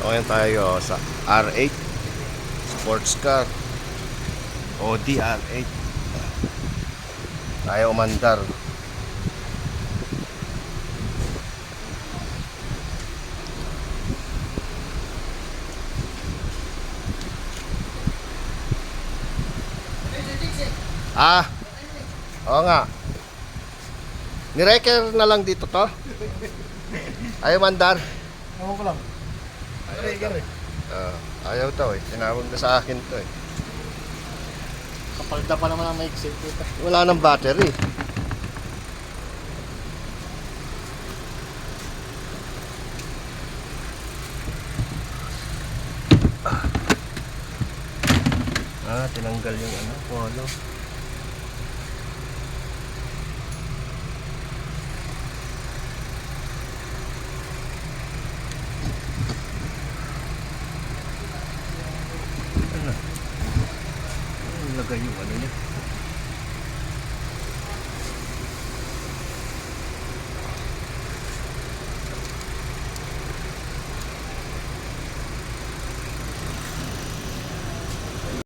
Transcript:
Ngayon tayo sa R8 sports car, Audi R8. Tayo umandar. Oo nga. Nireker na lang dito to. Ayaw mandar. Ewan ko lang. Ayaw to eh. Tinawag na sa akin to eh. Kapalda pa naman ang maiksi. Wala nang battery. Tinanggal yung ano, polo. Lagay yung ano niya.